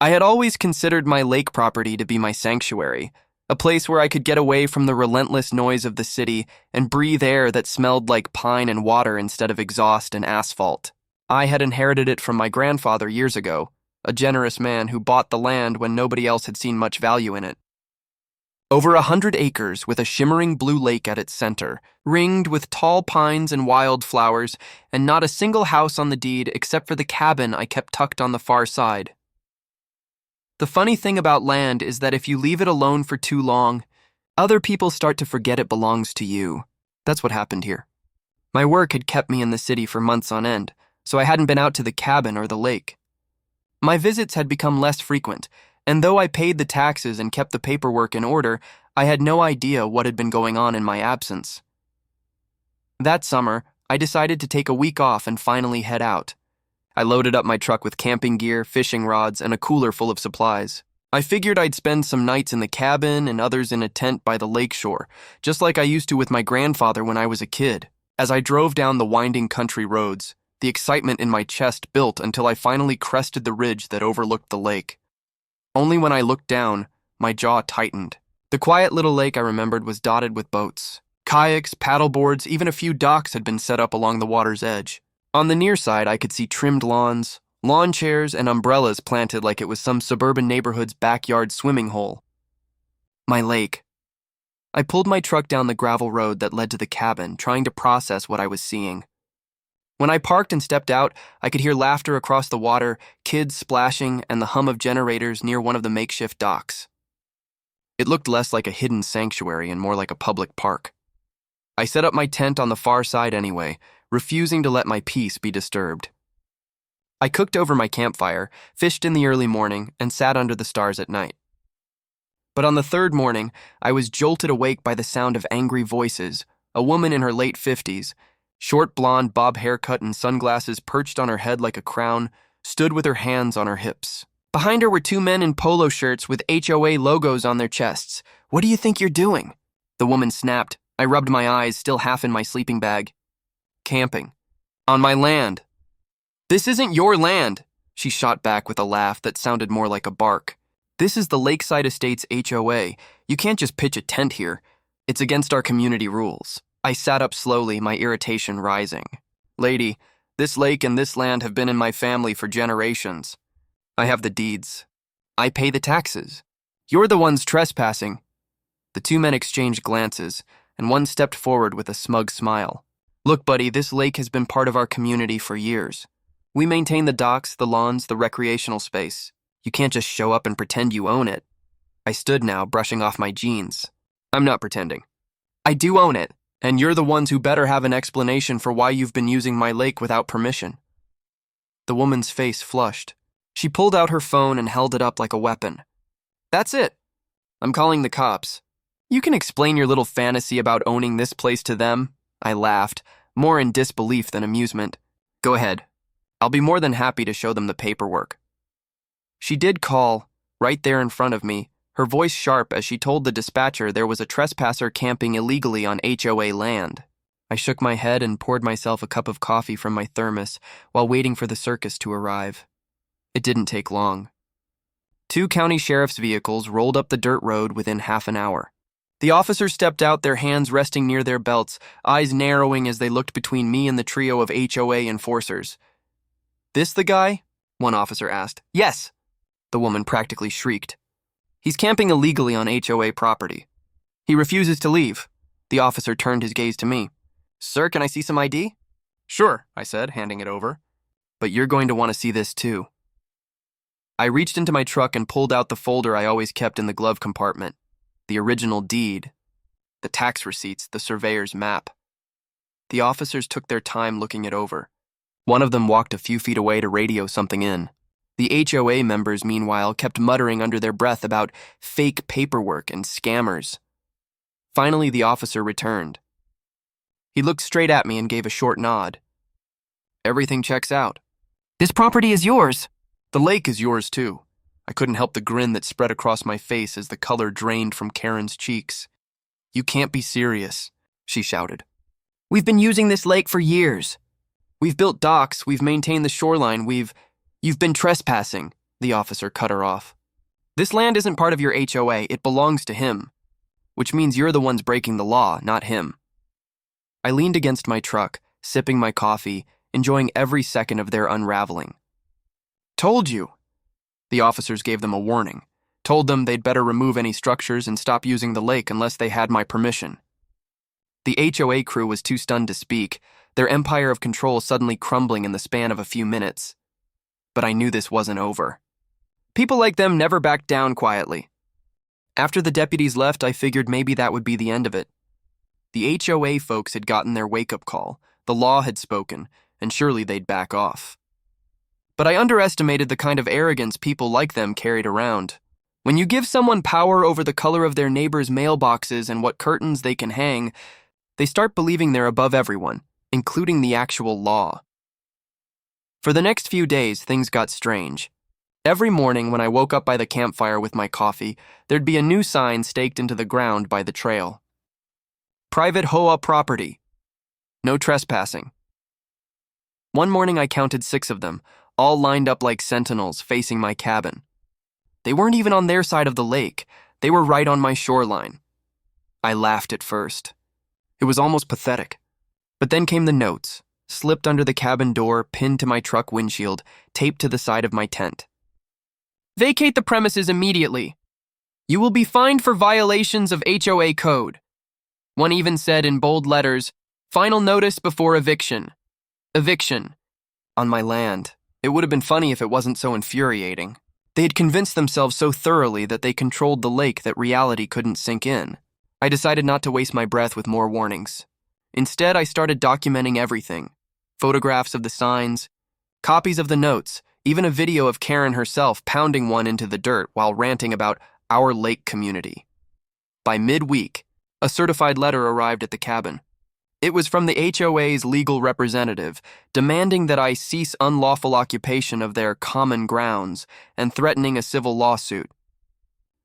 I had always considered my lake property to be my sanctuary, a place where I could get away from the relentless noise of the city and breathe air that smelled like pine and water instead of exhaust and asphalt. I had inherited it from my grandfather years ago, a generous man who bought the land when nobody else had seen much value in it. Over 100 acres with a shimmering blue lake at its center, ringed with tall pines and wildflowers, and not a single house on the deed except for the cabin I kept tucked on the far side. The funny thing about land is that if you leave it alone for too long, other people start to forget it belongs to you. That's what happened here. My work had kept me in the city for months on end, so I hadn't been out to the cabin or the lake. My visits had become less frequent, and though I paid the taxes and kept the paperwork in order, I had no idea what had been going on in my absence. That summer, I decided to take a week off and finally head out. I loaded up my truck with camping gear, fishing rods, and a cooler full of supplies. I figured I'd spend some nights in the cabin and others in a tent by the lake shore, just like I used to with my grandfather when I was a kid. As I drove down the winding country roads, the excitement in my chest built until I finally crested the ridge that overlooked the lake. Only when I looked down, my jaw tightened. The quiet little lake I remembered was dotted with boats. Kayaks, paddleboards, even a few docks had been set up along the water's edge. On the near side, I could see trimmed lawns, lawn chairs, and umbrellas planted like it was some suburban neighborhood's backyard swimming hole. My lake. I pulled my truck down the gravel road that led to the cabin, trying to process what I was seeing. When I parked and stepped out, I could hear laughter across the water, kids splashing, and the hum of generators near one of the makeshift docks. It looked less like a hidden sanctuary and more like a public park. I set up my tent on the far side anyway, refusing to let my peace be disturbed. I cooked over my campfire, fished in the early morning, and sat under the stars at night. But on the third morning, I was jolted awake by the sound of angry voices, a woman in her late 50s, short blonde bob haircut and sunglasses perched on her head like a crown, stood with her hands on her hips. Behind her were two men in polo shirts with HOA logos on their chests. "What do you think you're doing?" The woman snapped. I rubbed my eyes, still half in my sleeping bag. "Camping. On my land." "This isn't your land," she shot back with a laugh that sounded more like a bark. "This is the Lakeside Estates HOA. You can't just pitch a tent here. It's against our community rules." I sat up slowly, my irritation rising. "Lady, this lake and this land have been in my family for generations. I have the deeds. I pay the taxes. You're the ones trespassing." The two men exchanged glances, and one stepped forward with a smug smile. "Look, buddy, this lake has been part of our community for years. We maintain the docks, the lawns, the recreational space. You can't just show up and pretend you own it." I stood now, brushing off my jeans. "I'm not pretending. I do own it. And you're the ones who better have an explanation for why you've been using my lake without permission." The woman's face flushed. She pulled out her phone and held it up like a weapon. "That's it. I'm calling the cops. You can explain your little fantasy about owning this place to them." I laughed, more in disbelief than amusement. "Go ahead. I'll be more than happy to show them the paperwork." She did call, right there in front of me, her voice sharp as she told the dispatcher there was a trespasser camping illegally on HOA land. I shook my head and poured myself a cup of coffee from my thermos while waiting for the circus to arrive. It didn't take long. 2 county sheriff's vehicles rolled up the dirt road within half an hour. The officers stepped out, their hands resting near their belts, eyes narrowing as they looked between me and the trio of HOA enforcers. "This the guy?" one officer asked. "Yes," the woman practically shrieked. "He's camping illegally on HOA property. He refuses to leave." The officer turned his gaze to me. "Sir, can I see some ID?" "Sure," I said, handing it over. "But you're going to want to see this too." I reached into my truck and pulled out the folder I always kept in the glove compartment. The original deed, the tax receipts, the surveyor's map. The officers took their time looking it over. One of them walked a few feet away to radio something in. The HOA members, meanwhile, kept muttering under their breath about fake paperwork and scammers. Finally, the officer returned. He looked straight at me and gave a short nod. "Everything checks out. This property is yours." "The lake is yours, too." I couldn't help the grin that spread across my face as the color drained from Karen's cheeks. "You can't be serious," she shouted. "We've been using this lake for years. We've built docks, we've maintained the shoreline, you've been trespassing." The officer cut her off. This land isn't part of your HOA, it belongs to him, which means you're the ones breaking the law, not him. I leaned against my truck, sipping my coffee, enjoying every second of their unraveling. Told you. The officers gave them a warning, told them they'd better remove any structures and stop using the lake unless they had my permission. The HOA crew was too stunned to speak, their empire of control suddenly crumbling in the span of a few minutes. But I knew this wasn't over. People like them never backed down quietly. After the deputies left, I figured maybe that would be the end of it. The HOA folks had gotten their wake-up call, the law had spoken, and surely they'd back off. But I underestimated the kind of arrogance people like them carried around. When you give someone power over the color of their neighbors' mailboxes and what curtains they can hang, they start believing they're above everyone, including the actual law. For the next few days, things got strange. Every morning when I woke up by the campfire with my coffee, there'd be a new sign staked into the ground by the trail. Private HOA property. No trespassing. One morning I counted 6 of them, all lined up like sentinels facing my cabin. They weren't even on their side of the lake. They were right on my shoreline. I laughed at first. It was almost pathetic. But then came the notes, slipped under the cabin door, pinned to my truck windshield, taped to the side of my tent. Vacate the premises immediately. You will be fined for violations of HOA code. One even said in bold letters, final notice before eviction. Eviction. On my land. It would have been funny if it wasn't so infuriating. They had convinced themselves so thoroughly that they controlled the lake that reality couldn't sink in. I decided not to waste my breath with more warnings. Instead, I started documenting everything. Photographs of the signs, copies of the notes, even a video of Karen herself pounding one into the dirt while ranting about our lake community. By midweek, a certified letter arrived at the cabin. It was from the HOA's legal representative, demanding that I cease unlawful occupation of their common grounds and threatening a civil lawsuit.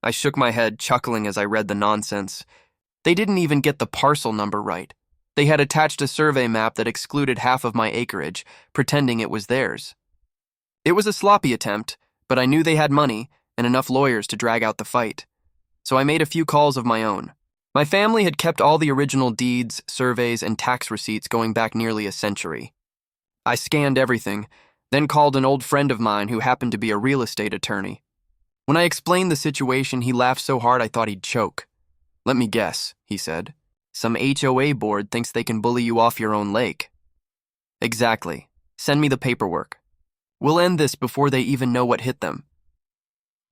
I shook my head, chuckling as I read the nonsense. They didn't even get the parcel number right. They had attached a survey map that excluded half of my acreage, pretending it was theirs. It was a sloppy attempt, but I knew they had money and enough lawyers to drag out the fight. So I made a few calls of my own. My family had kept all the original deeds, surveys, and tax receipts going back nearly a century. I scanned everything, then called an old friend of mine who happened to be a real estate attorney. When I explained the situation, he laughed so hard I thought he'd choke. Let me guess, he said. Some HOA board thinks they can bully you off your own lake. Exactly. Send me the paperwork. We'll end this before they even know what hit them.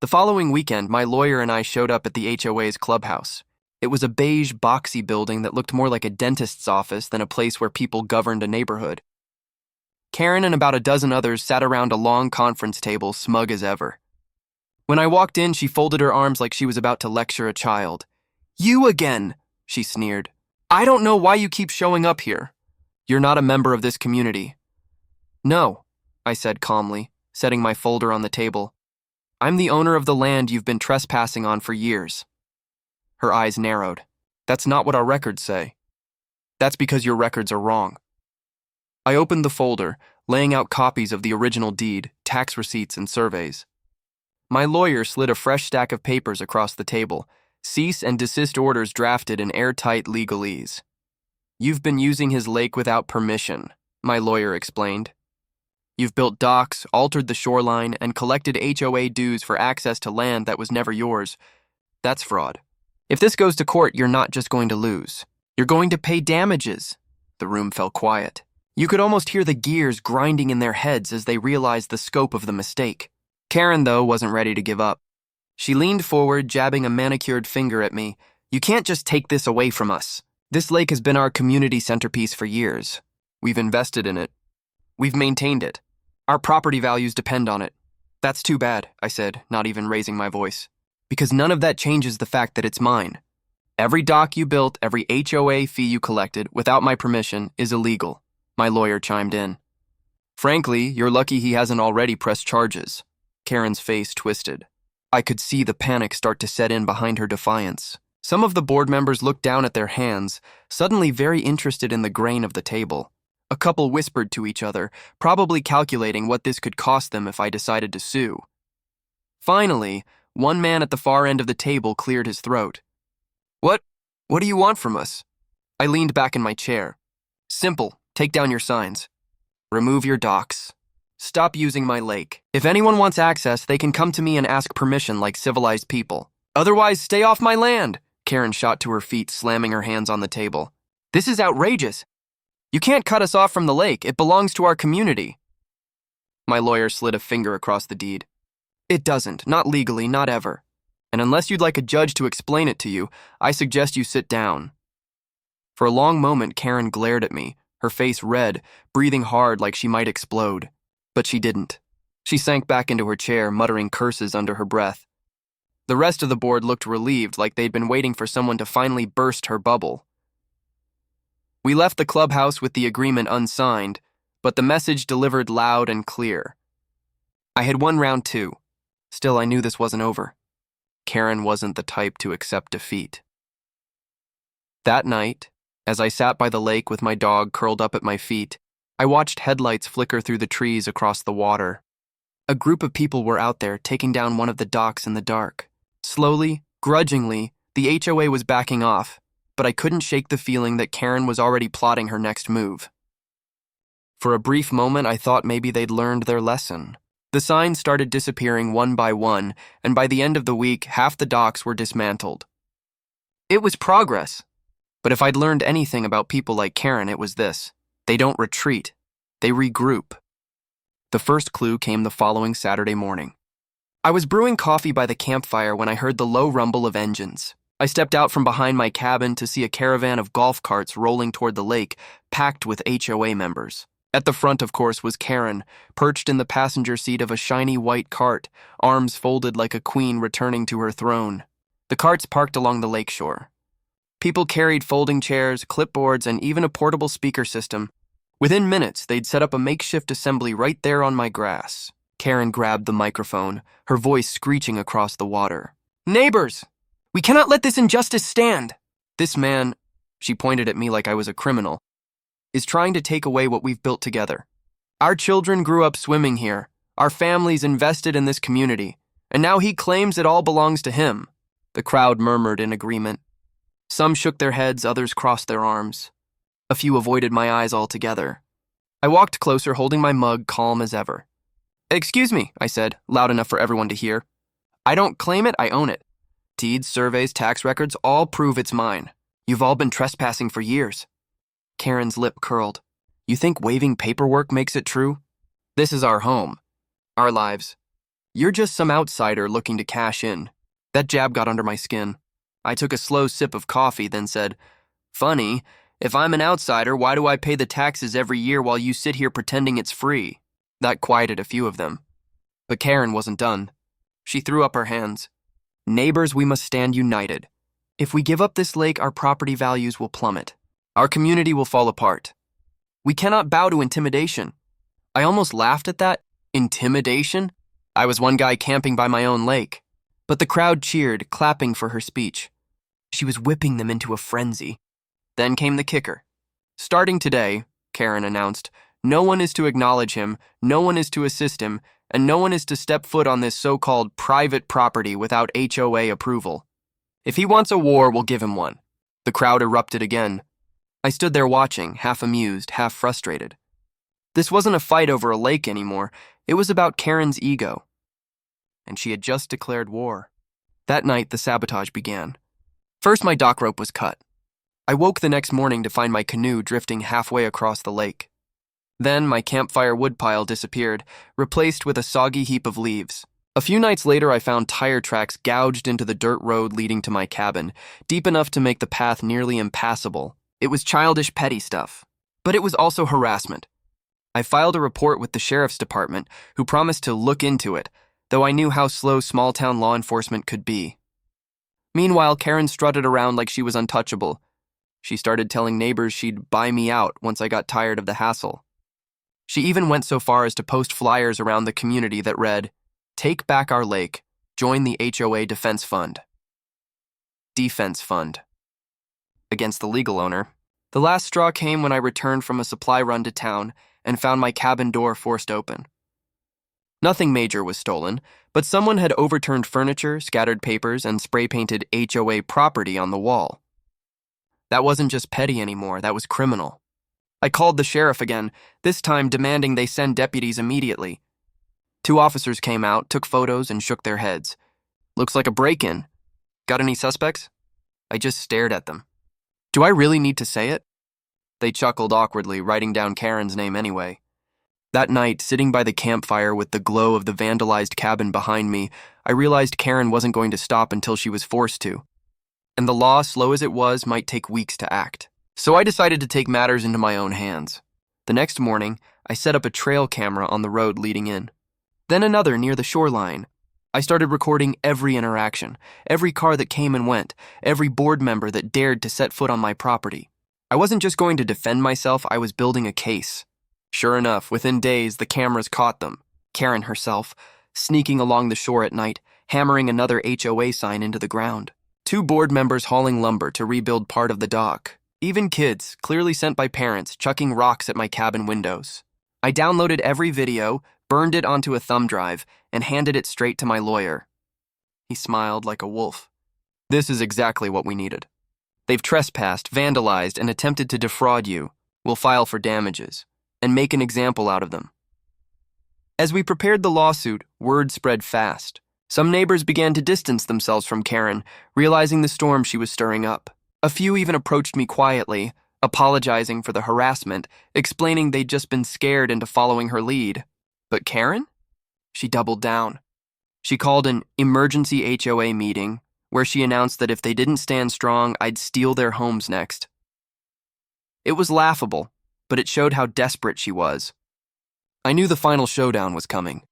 The following weekend, my lawyer and I showed up at the HOA's clubhouse. It was a beige, boxy building that looked more like a dentist's office than a place where people governed a neighborhood. Karen and about a dozen others sat around a long conference table, smug as ever. When I walked in, she folded her arms like she was about to lecture a child. You again, she sneered. I don't know why you keep showing up here. You're not a member of this community. No, I said calmly, setting my folder on the table. I'm the owner of the land you've been trespassing on for years. Her eyes narrowed. That's not what our records say. That's because your records are wrong. I opened the folder, laying out copies of the original deed, tax receipts, and surveys. My lawyer slid a fresh stack of papers across the table, cease and desist orders drafted in airtight legalese. You've been using his lake without permission, my lawyer explained. You've built docks, altered the shoreline, and collected HOA dues for access to land that was never yours. That's fraud. If this goes to court, you're not just going to lose. You're going to pay damages. The room fell quiet. You could almost hear the gears grinding in their heads as they realized the scope of the mistake. Karen, though, wasn't ready to give up. She leaned forward, jabbing a manicured finger at me. You can't just take this away from us. This lake has been our community centerpiece for years. We've invested in it. We've maintained it. Our property values depend on it. That's too bad, I said, not even raising my voice. Because none of that changes the fact that it's mine. Every dock you built, every HOA fee you collected, without my permission, is illegal, my lawyer chimed in. Frankly, you're lucky he hasn't already pressed charges. Karen's face twisted. I could see the panic start to set in behind her defiance. Some of the board members looked down at their hands, suddenly very interested in the grain of the table. A couple whispered to each other, probably calculating what this could cost them if I decided to sue. Finally, one man at the far end of the table cleared his throat. What? What do you want from us? I leaned back in my chair. Simple. Take down your signs. Remove your docks. Stop using my lake. If anyone wants access, they can come to me and ask permission like civilized people. Otherwise, stay off my land. Karen shot to her feet, slamming her hands on the table. This is outrageous. You can't cut us off from the lake. It belongs to our community. My lawyer slid a finger across the deed. It doesn't. Not legally, not ever. And unless you'd like a judge to explain it to you, I suggest you sit down. For a long moment, Karen glared at me, her face red, breathing hard like she might explode. But she didn't. She sank back into her chair, muttering curses under her breath. The rest of the board looked relieved, like they'd been waiting for someone to finally burst her bubble. We left the clubhouse with the agreement unsigned, but the message delivered loud and clear. I had won round 2. Still, I knew this wasn't over. Karen wasn't the type to accept defeat. That night, as I sat by the lake with my dog curled up at my feet, I watched headlights flicker through the trees across the water. A group of people were out there taking down one of the docks in the dark. Slowly, grudgingly, the HOA was backing off, but I couldn't shake the feeling that Karen was already plotting her next move. For a brief moment, I thought maybe they'd learned their lesson. The signs started disappearing one by one, and by the end of the week, half the docks were dismantled. It was progress. But if I'd learned anything about people like Karen, it was this. They don't retreat. They regroup. The first clue came the following Saturday morning. I was brewing coffee by the campfire when I heard the low rumble of engines. I stepped out from behind my cabin to see a caravan of golf carts rolling toward the lake, packed with HOA members. At the front, of course, was Karen, perched in the passenger seat of a shiny white cart, arms folded like a queen returning to her throne. The carts parked along the lakeshore. People carried folding chairs, clipboards, and even a portable speaker system. Within minutes, they'd set up a makeshift assembly right there on my grass. Karen grabbed the microphone, her voice screeching across the water. Neighbors! We cannot let this injustice stand! This man, she pointed at me like I was a criminal, is trying to take away what we've built together. Our children grew up swimming here, our families invested in this community, and now he claims it all belongs to him. The crowd murmured in agreement. Some shook their heads, others crossed their arms. A few avoided my eyes altogether. I walked closer, holding my mug, calm as ever. Excuse me, I said, loud enough for everyone to hear. I don't claim it, I own it. Deeds, surveys, tax records, all prove it's mine. You've all been trespassing for years. Karen's lip curled. You think waiving paperwork makes it true? This is our home. Our lives. You're just some outsider looking to cash in. That jab got under my skin. I took a slow sip of coffee, then said, Funny, if I'm an outsider, why do I pay the taxes every year while you sit here pretending it's free? That quieted a few of them. But Karen wasn't done. She threw up her hands. Neighbors, we must stand united. If we give up this lake, our property values will plummet. Our community will fall apart. We cannot bow to intimidation. I almost laughed at that. Intimidation? I was one guy camping by my own lake. But the crowd cheered, clapping for her speech. She was whipping them into a frenzy. Then came the kicker. Starting today, Karen announced, no one is to acknowledge him, no one is to assist him, and no one is to step foot on this so-called private property without HOA approval. If he wants a war, we'll give him one. The crowd erupted again. I stood there watching, half amused, half frustrated. This wasn't a fight over a lake anymore. It was about Karen's ego. And she had just declared war. That night, the sabotage began. First, my dock rope was cut. I woke the next morning to find my canoe drifting halfway across the lake. Then, my campfire woodpile disappeared, replaced with a soggy heap of leaves. A few nights later, I found tire tracks gouged into the dirt road leading to my cabin, deep enough to make the path nearly impassable. It was childish, petty stuff. But it was also harassment. I filed a report with the sheriff's department, who promised to look into it, though I knew how slow small-town law enforcement could be. Meanwhile, Karen strutted around like she was untouchable. She started telling neighbors she'd buy me out once I got tired of the hassle. She even went so far as to post flyers around the community that read, "Take back our lake. Join the HOA Defense Fund." Defense Fund. Against the legal owner. The last straw came when I returned from a supply run to town and found my cabin door forced open. Nothing major was stolen, but someone had overturned furniture, scattered papers, and spray-painted HOA property on the wall. That wasn't just petty anymore, that was criminal. I called the sheriff again, this time demanding they send deputies immediately. 2 officers came out, took photos, and shook their heads. Looks like a break-in. Got any suspects? I just stared at them. Do I really need to say it? They chuckled awkwardly, writing down Karen's name anyway. That night, sitting by the campfire with the glow of the vandalized cabin behind me, I realized Karen wasn't going to stop until she was forced to. And the law, slow as it was, might take weeks to act. So I decided to take matters into my own hands. The next morning, I set up a trail camera on the road leading in. Then another near the shoreline. I started recording every interaction, every car that came and went, every board member that dared to set foot on my property. I wasn't just going to defend myself, I was building a case. Sure enough, within days, the cameras caught them. Karen herself, sneaking along the shore at night, hammering another HOA sign into the ground. 2 board members hauling lumber to rebuild part of the dock. Even kids, clearly sent by parents, chucking rocks at my cabin windows. I downloaded every video, burned it onto a thumb drive, and handed it straight to my lawyer. He smiled like a wolf. This is exactly what we needed. They've trespassed, vandalized, and attempted to defraud you. We'll file for damages and make an example out of them. As we prepared the lawsuit, word spread fast. Some neighbors began to distance themselves from Karen, realizing the storm she was stirring up. A few even approached me quietly, apologizing for the harassment, explaining they'd just been scared into following her lead. But Karen? She doubled down. She called an emergency HOA meeting, where she announced that if they didn't stand strong, I'd steal their homes next. It was laughable, but it showed how desperate she was. I knew the final showdown was coming.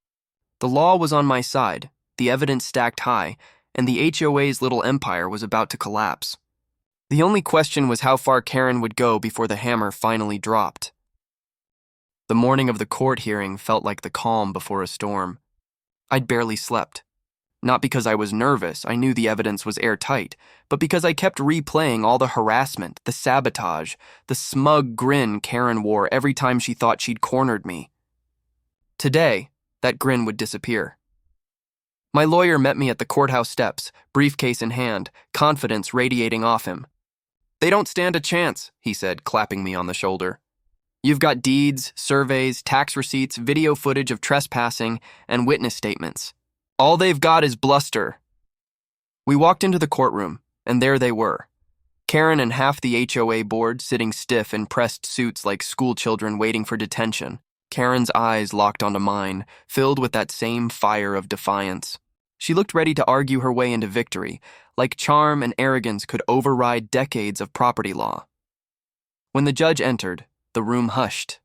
The law was on my side, the evidence stacked high, and the HOA's little empire was about to collapse. The only question was how far Karen would go before the hammer finally dropped. The morning of the court hearing felt like the calm before a storm. I'd barely slept. Not because I was nervous, I knew the evidence was airtight, but because I kept replaying all the harassment, the sabotage, the smug grin Karen wore every time she thought she'd cornered me. Today, that grin would disappear. My lawyer met me at the courthouse steps, briefcase in hand, confidence radiating off him. "They don't stand a chance," he said, clapping me on the shoulder. "You've got deeds, surveys, tax receipts, video footage of trespassing, and witness statements. All they've got is bluster." We walked into the courtroom, and there they were. Karen and half the HOA board sitting stiff in pressed suits like schoolchildren waiting for detention. Karen's eyes locked onto mine, filled with that same fire of defiance. She looked ready to argue her way into victory, like charm and arrogance could override decades of property law. When the judge entered, the room hushed.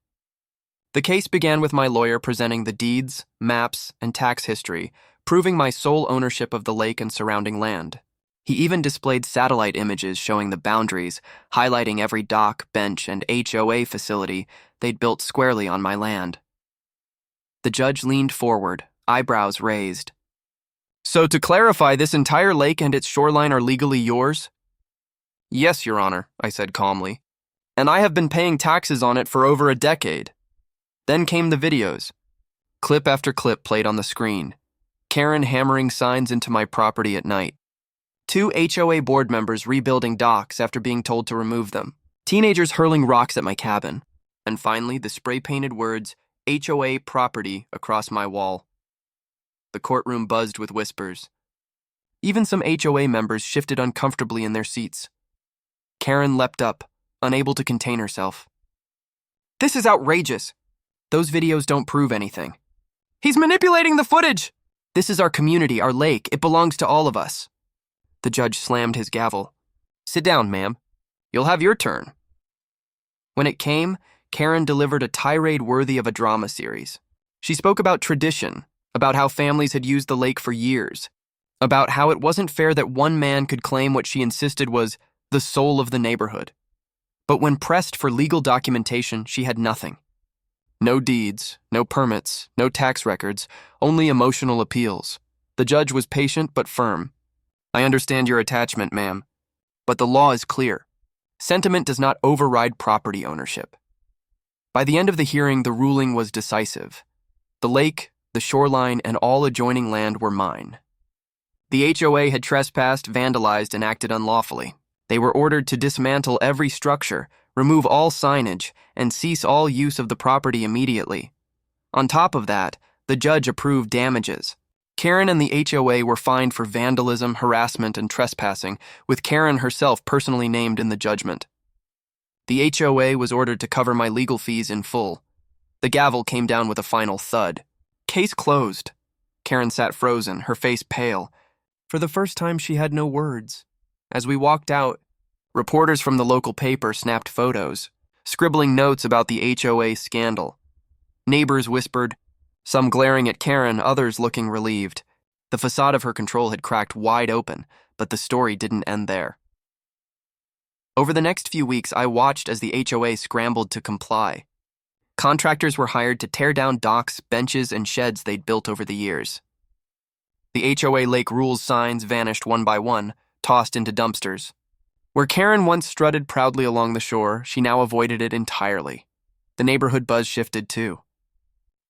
The case began with my lawyer presenting the deeds, maps, and tax history, proving my sole ownership of the lake and surrounding land. He even displayed satellite images showing the boundaries, highlighting every dock, bench, and HOA facility they'd built squarely on my land. The judge leaned forward, eyebrows raised. "So to clarify, this entire lake and its shoreline are legally yours?" "Yes, Your Honor," I said calmly. "And I have been paying taxes on it for over a decade." Then came the videos. Clip after clip played on the screen. Karen hammering signs into my property at night. 2 HOA board members rebuilding docks after being told to remove them. Teenagers hurling rocks at my cabin. And finally, the spray-painted words, HOA property, across my wall. The courtroom buzzed with whispers. Even some HOA members shifted uncomfortably in their seats. Karen leapt up, unable to contain herself. "This is outrageous. Those videos don't prove anything. He's manipulating the footage! This is our community, our lake. It belongs to all of us." The judge slammed his gavel. "Sit down, ma'am. You'll have your turn." When it came, Karen delivered a tirade worthy of a drama series. She spoke about tradition, about how families had used the lake for years, about how it wasn't fair that one man could claim what she insisted was the soul of the neighborhood. But when pressed for legal documentation, she had nothing. No deeds, no permits, no tax records, only emotional appeals. The judge was patient but firm. "I understand your attachment, ma'am, but the law is clear. Sentiment does not override property ownership." By the end of the hearing, the ruling was decisive. The lake, the shoreline, and all adjoining land were mine. The HOA had trespassed, vandalized, and acted unlawfully. They were ordered to dismantle every structure, remove all signage, and cease all use of the property immediately. On top of that, the judge approved damages. Karen and the HOA were fined for vandalism, harassment, and trespassing, with Karen herself personally named in the judgment. The HOA was ordered to cover my legal fees in full. The gavel came down with a final thud. Case closed. Karen sat frozen, her face pale. For the first time, she had no words. As we walked out, reporters from the local paper snapped photos, scribbling notes about the HOA scandal. Neighbors whispered, some glaring at Karen, others looking relieved. The facade of her control had cracked wide open, but the story didn't end there. Over the next few weeks, I watched as the HOA scrambled to comply. Contractors were hired to tear down docks, benches, and sheds they'd built over the years. The HOA Lake Rules signs vanished one by one, tossed into dumpsters. Where Karen once strutted proudly along the shore, she now avoided it entirely. The neighborhood buzz shifted too.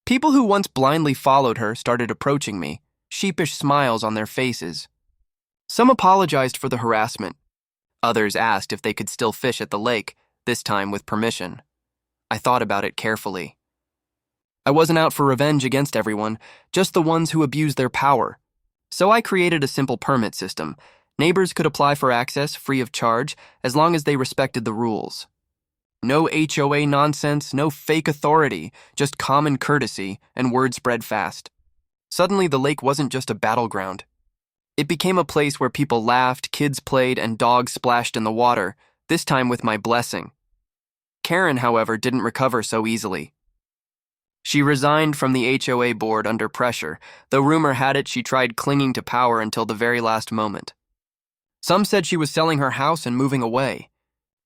People who once blindly followed her started approaching me, sheepish smiles on their faces. Some apologized for the harassment. Others asked if they could still fish at the lake, this time with permission. I thought about it carefully. I wasn't out for revenge against everyone, just the ones who abused their power. So I created a simple permit system. Neighbors could apply for access free of charge as long as they respected the rules. No HOA nonsense, no fake authority, just common courtesy, and word spread fast. Suddenly, the lake wasn't just a battleground. It became a place where people laughed, kids played, and dogs splashed in the water, this time with my blessing. Karen, however, didn't recover so easily. She resigned from the HOA board under pressure, though rumor had it she tried clinging to power until the very last moment. Some said she was selling her house and moving away.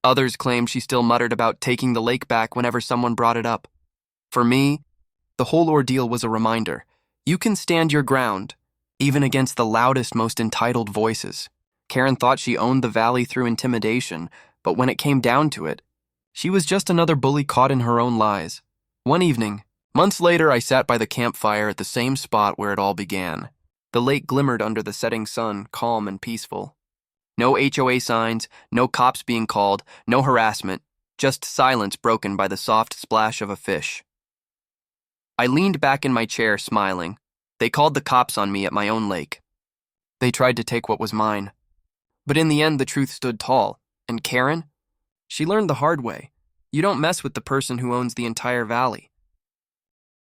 Others claimed she still muttered about taking the lake back whenever someone brought it up. For me, the whole ordeal was a reminder. You can stand your ground, even against the loudest, most entitled voices. Karen thought she owned the valley through intimidation, but when it came down to it, she was just another bully caught in her own lies. One evening, months later, I sat by the campfire at the same spot where it all began. The lake glimmered under the setting sun, calm and peaceful. No HOA signs, no cops being called, no harassment, just silence broken by the soft splash of a fish. I leaned back in my chair, smiling. They called the cops on me at my own lake. They tried to take what was mine. But in the end, the truth stood tall. And Karen? She learned the hard way. You don't mess with the person who owns the entire valley.